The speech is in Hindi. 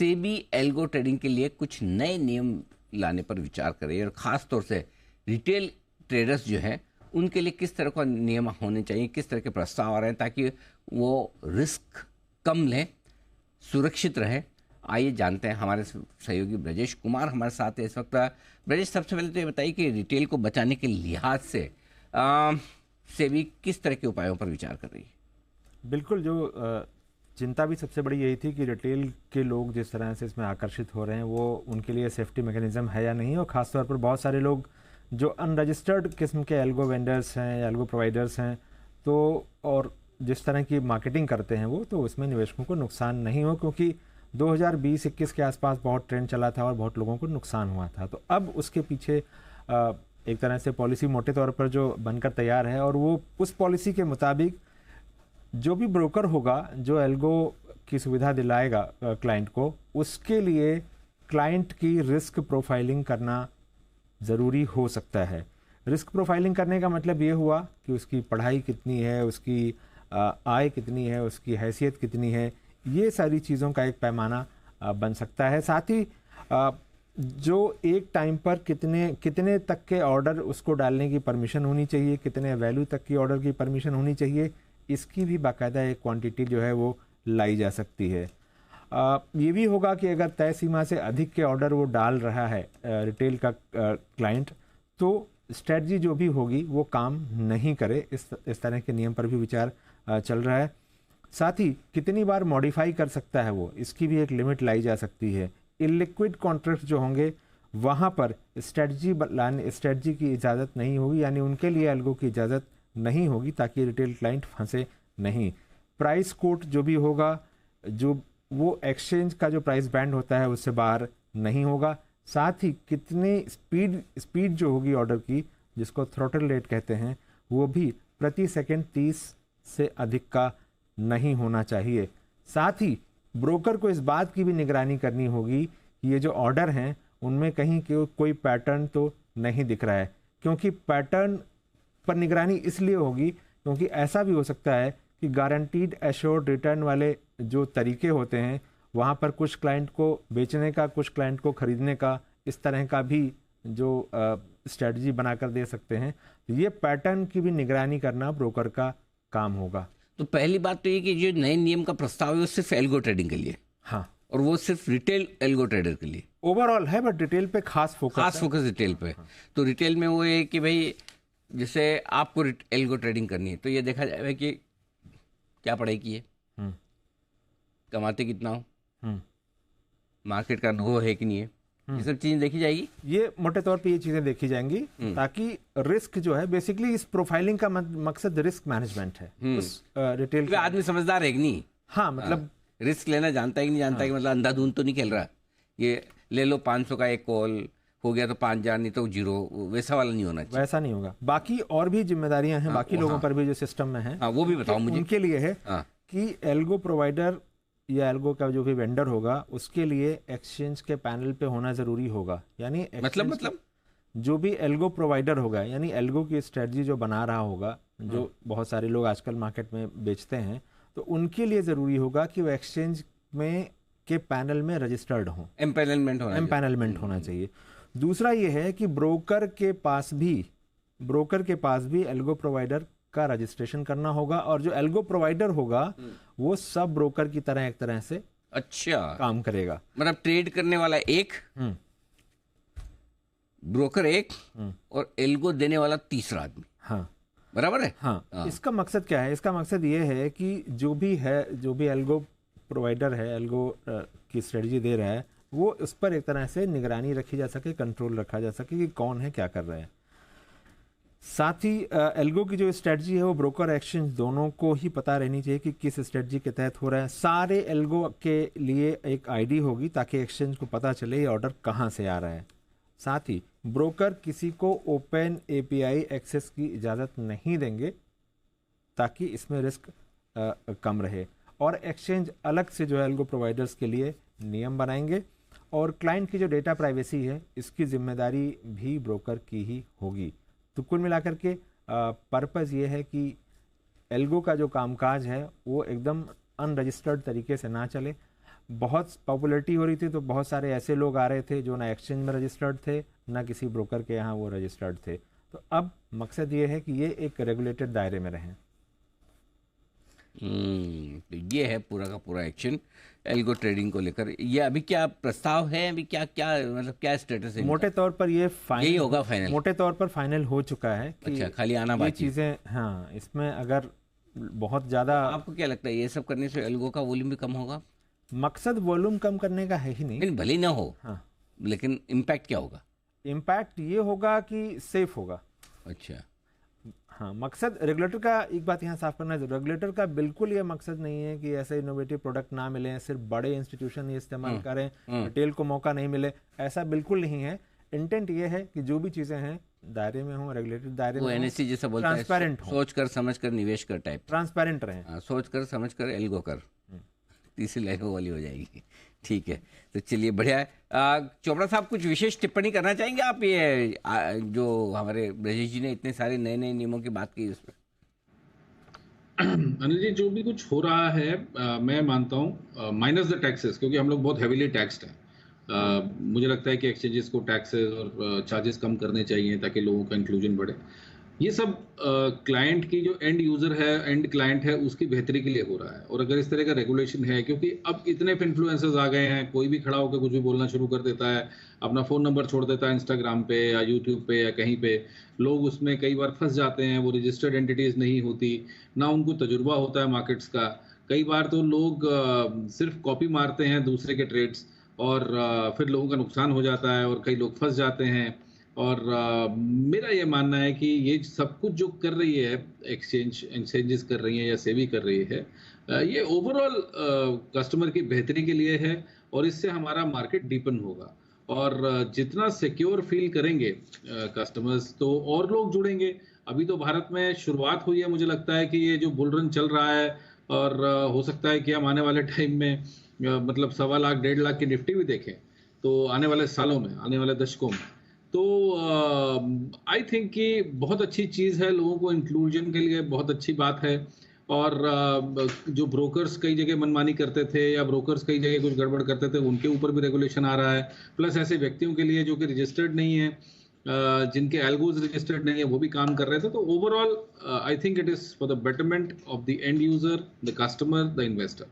सेबी एल्गो ट्रेडिंग के लिए कुछ नए नियम लाने पर विचार कर रही है और ख़ास तौर से रिटेल ट्रेडर्स जो हैं उनके लिए किस तरह का नियम होने चाहिए, किस तरह के प्रस्ताव आ रहे हैं ताकि वो रिस्क कम लें, सुरक्षित रहे। आइए जानते हैं। हमारे सहयोगी ब्रजेश कुमार हमारे साथ है इस वक्त। ब्रजेश, सबसे पहले तो ये बताइए कि रिटेल को बचाने के लिहाज से सेबी किस तरह के उपायों पर विचार कर रही है? बिल्कुल, जो चिंता भी सबसे बड़ी यही थी कि रिटेल के लोग जिस तरह से इसमें आकर्षित हो रहे हैं वो उनके लिए सेफ्टी मैकेनिज्म है या नहीं, और ख़ासतौर पर बहुत सारे लोग जो अनरजिस्टर्ड किस्म के एल्गो वेंडर्स हैं या एल्गो प्रोवाइडर्स हैं, तो और जिस तरह की मार्केटिंग करते हैं वो, तो उसमें निवेशकों को नुकसान नहीं हो, क्योंकि 2020-21 के आसपास बहुत ट्रेंड चला था और बहुत लोगों को नुकसान हुआ था। तो अब उसके पीछे एक तरह से पॉलिसी मोटे तौर पर जो बनकर तैयार है, और वो उस पॉलिसी के मुताबिक जो भी ब्रोकर होगा जो एल्गो की सुविधा दिलाएगा क्लाइंट को, उसके लिए क्लाइंट की रिस्क प्रोफाइलिंग करना ज़रूरी हो सकता है। रिस्क प्रोफाइलिंग करने का मतलब ये हुआ कि उसकी पढ़ाई कितनी है, उसकी आय कितनी है, उसकी हैसियत कितनी है, ये सारी चीज़ों का एक पैमाना बन सकता है। साथ ही जो एक टाइम पर कितने तक के ऑर्डर उसको डालने की परमिशन होनी चाहिए, कितने वैल्यू तक की ऑर्डर की परमिशन होनी चाहिए, इसकी भी बाकायदा एक क्वांटिटी जो है वो लाई जा सकती है। ये भी होगा कि अगर तय सीमा से अधिक के ऑर्डर वो डाल रहा है रिटेल का क्लाइंट, तो स्ट्रेटजी जो भी होगी वो काम नहीं करे। इस तरह के नियम पर भी विचार चल रहा है। साथ ही कितनी बार मॉडिफाई कर सकता है वो, इसकी भी एक लिमिट लाई जा सकती है। इलिक्विड कॉन्ट्रैक्ट जो होंगे वहाँ पर स्ट्रेटजी की इजाज़त नहीं होगी, यानी उनके लिए एल्गो की इजाज़त नहीं होगी, ताकि रिटेल क्लाइंट फंसे नहीं। प्राइस कोट जो भी होगा, जो वो एक्सचेंज का जो प्राइस बैंड होता है उससे बाहर नहीं होगा। साथ ही कितनी स्पीड जो होगी ऑर्डर की, जिसको थ्रॉटल रेट कहते हैं, वो भी प्रति सेकंड 30 से अधिक का नहीं होना चाहिए। साथ ही ब्रोकर को इस बात की भी निगरानी करनी होगी कि ये जो ऑर्डर हैं उनमें कहीं कोई पैटर्न तो नहीं दिख रहा है, क्योंकि पैटर्न पर निगरानी इसलिए होगी क्योंकि ऐसा भी हो सकता है कि गारंटीड एश्योर्ड रिटर्न वाले जो तरीके होते हैं वहाँ पर कुछ क्लाइंट को बेचने का, कुछ क्लाइंट को खरीदने का, इस तरह का भी जो स्ट्रेटजी बनाकर दे सकते हैं। तो ये पैटर्न की भी निगरानी करना ब्रोकर का काम होगा। तो पहली बात तो ये कि जो नए नियम का प्रस्ताव है वो सिर्फ एल्गो ट्रेडिंग के लिए, हाँ, और वो सिर्फ रिटेल एल्गो ट्रेडर के लिए ओवरऑल है, बट रिटेल पे खास फोकस रिटेल पे। हाँ। तो रिटेल में वो है कि भाई जैसे आपको एल्गो ट्रेडिंग करनी है तो ये देखा जाए कि क्या पढ़ाई की है, कमाते कितना हो, मार्केट का अनुभव है कि नहीं है, ये सब चीजें देखी जाएगी। ये मोटे तौर पे ये चीजें देखी जाएंगी, ताकि रिस्क जो है, बेसिकली इस प्रोफाइलिंग का मकसद रिस्क मैनेजमेंट है। उस रिटेल आदमी समझदार है कि नहीं, हाँ, मतलब रिस्क लेना जानता है कि नहीं जानता है, कि मतलब अंधाधुंध तो नहीं खेल रहा, ये ले लो 500 का एक कॉल हो गया तो 5,000 नहीं तो 0, वैसा वाला नहीं होना चाहिए। वैसा नहीं होगा। बाकी और भी जिम्मेदारियां हैं बाकी लोगों पर भी जो सिस्टम में है, वो भी बताओ मुझे। उनके लिए है कि एल्गो प्रोवाइडर या एल्गो का जो भी वेंडर होगा उसके लिए एक्सचेंज के पैनल पे होना जरूरी होगा। यानी मतलब जो भी एल्गो प्रोवाइडर होगा, यानी एल्गो की स्ट्रेटजी जो बना रहा होगा, जो बहुत सारे लोग आजकल मार्केट में बेचते हैं, तो उनके लिए जरूरी होगा कि वो एक्सचेंज में के पैनल में रजिस्टर्ड हो, एम्पैनलमेंट होना चाहिए। दूसरा ये है कि ब्रोकर के पास भी एल्गो प्रोवाइडर का रजिस्ट्रेशन करना होगा, और जो एल्गो प्रोवाइडर होगा वो सब ब्रोकर की तरह एक तरह से काम करेगा। मतलब ट्रेड करने वाला एक, ब्रोकर एक, और एल्गो देने वाला तीसरा आदमी। हाँ, बराबर है। हाँ। इसका मकसद क्या है? इसका मकसद ये है कि जो भी एल्गो प्रोवाइडर है, एल्गो की स्ट्रेटजी दे रहा है, वो उस पर एक तरह से निगरानी रखी जा सके, कंट्रोल रखा जा सके कि कौन है, क्या कर रहे हैं। साथ ही एल्गो की जो स्ट्रेटजी है वो ब्रोकर एक्सचेंज दोनों को ही पता रहनी चाहिए कि किस स्ट्रेटजी के तहत हो रहा है। सारे एल्गो के लिए एक आईडी होगी ताकि एक्सचेंज को पता चले ये ऑर्डर कहाँ से आ रहा है। साथ ही ब्रोकर किसी को ओपन एपीआई एक्सेस की इजाज़त नहीं देंगे ताकि इसमें रिस्क कम रहे, और एक्सचेंज अलग से जो है एल्गो प्रोवाइडर्स के लिए नियम बनाएंगे, और क्लाइंट की जो डेटा प्राइवेसी है इसकी जिम्मेदारी भी ब्रोकर की ही होगी। तो कुल मिलाकर के पर्पस ये है कि एल्गो का जो कामकाज है वो एकदम अनरजिस्टर्ड तरीके से ना चले। बहुत पॉपुलैरिटी हो रही थी, तो बहुत सारे ऐसे लोग आ रहे थे जो ना एक्सचेंज में रजिस्टर्ड थे, ना किसी ब्रोकर के यहाँ वो रजिस्टर्ड थे। तो अब मकसद ये है कि ये एक रेगुलेटेड दायरे में रहें। तो ये है पूरा का पूरा एक्शन एल्गो ट्रेडिंग को लेकर। ये अभी क्या प्रस्ताव है, अभी क्या क्या मतलब क्या स्टेटस है मोटे इनका? तौर पर ये यही होगा फाइनल? मोटे तौर पर फाइनल हो चुका है कि अच्छा, खाली आना ये बाकी है। चीज़ें, हाँ, इसमें अगर बहुत ज़्यादा आपको क्या लगता है ये सब करने से एल्गो का वॉल्यूम भी कम होगा? मकसद वॉल्यूम कम करने का है ही नहीं। नहीं, भले ही ना हो, हाँ, लेकिन इम्पैक्ट क्या होगा? इम्पैक्ट ये होगा कि सेफ होगा। अच्छा। हाँ, मकसद रेगुलेटर का, एक बात यहाँ साफ करना है, रेगुलेटर का बिल्कुल ये मकसद नहीं है कि ऐसे इनोवेटिव प्रोडक्ट ना मिले, सिर्फ बड़े इंस्टीट्यूशन ये इस्तेमाल करें, रिटेल को मौका नहीं मिले, ऐसा बिल्कुल नहीं है। इंटेंट ये है कि जो भी चीज़ें हैं दायरे में हों, रेगुलेटेड दायरे वो में एनएससी जैसा बोलता है, ट्रांसपेरेंट हो, सोच कर समझ कर निवेश कर टाइप। ट्रांसपेरेंट रहें। हाँ, सोच कर समझ कर एल्गो कर, तीसरी लाइन वो वाली हो जाएगी। ठीक है, तो चलिए बढ़िया है। चोपड़ा साहब कुछ विशेष टिप्पणी करना चाहेंगे आप, ये जो हमारे ब्रजेश जी ने इतने सारे नए नए नियमों की बात की उस पर? अनिल जी, जो भी कुछ हो रहा है मैं मानता हूँ माइनस द टैक्सेस, क्योंकि हम लोग बहुत हैवीली टैक्स्ड हैं। मुझे लगता है कि एक्सचेंजेस को टैक्सेस और चार्जेस कम करने चाहिए ताकि लोगों का इंक्लूजन बढ़े। ये सब क्लाइंट की जो एंड यूजर है, एंड क्लाइंट है, उसकी बेहतरी के लिए हो रहा है। और अगर इस तरह का रेगुलेशन है, क्योंकि अब इतने इन्फ्लुएंसर्स आ गए हैं, कोई भी खड़ा होकर कुछ भी बोलना शुरू कर देता है, अपना फ़ोन नंबर छोड़ देता है इंस्टाग्राम पे या यूट्यूब पे या कहीं पे, लोग उसमें कई बार फंस जाते हैं। वो रजिस्टर्ड एंटिटीज़ नहीं होती, ना उनको तजुर्बा होता है मार्केट्स का। कई बार तो लोग सिर्फ कॉपी मारते हैं दूसरे के ट्रेड्स, और फिर लोगों का नुकसान हो जाता है और कई लोग फंस जाते हैं। और मेरा ये मानना है कि ये सब कुछ जो कर रही है एक्सचेंजेस कर रही हैं या सेबी कर रही है, ये ओवरऑल कस्टमर की बेहतरी के लिए है, और इससे हमारा मार्केट डीपन होगा। और जितना सिक्योर फील करेंगे कस्टमर्स, तो और लोग जुड़ेंगे। अभी तो भारत में शुरुआत हुई है, मुझे लगता है कि ये जो बुल रन चल रहा है, और हो सकता है कि हम आने वाले टाइम में मतलब 1.25 लाख 1.5 लाख की निफ्टी भी देखें, तो आने वाले सालों में, आने वाले दशकों में। तो आई थिंक कि बहुत अच्छी चीज़ है, लोगों को इंक्लूजन के लिए बहुत अच्छी बात है। और जो ब्रोकर्स कई जगह मनमानी करते थे या ब्रोकर्स कई जगह कुछ गड़बड़ करते थे, उनके ऊपर भी रेगुलेशन आ रहा है। प्लस ऐसे व्यक्तियों के लिए जो कि रजिस्टर्ड नहीं है, जिनके एल्गोज रजिस्टर्ड नहीं है, वो भी काम कर रहे थे। तो overall I think it is for the betterment of the end user, the customer, the investor.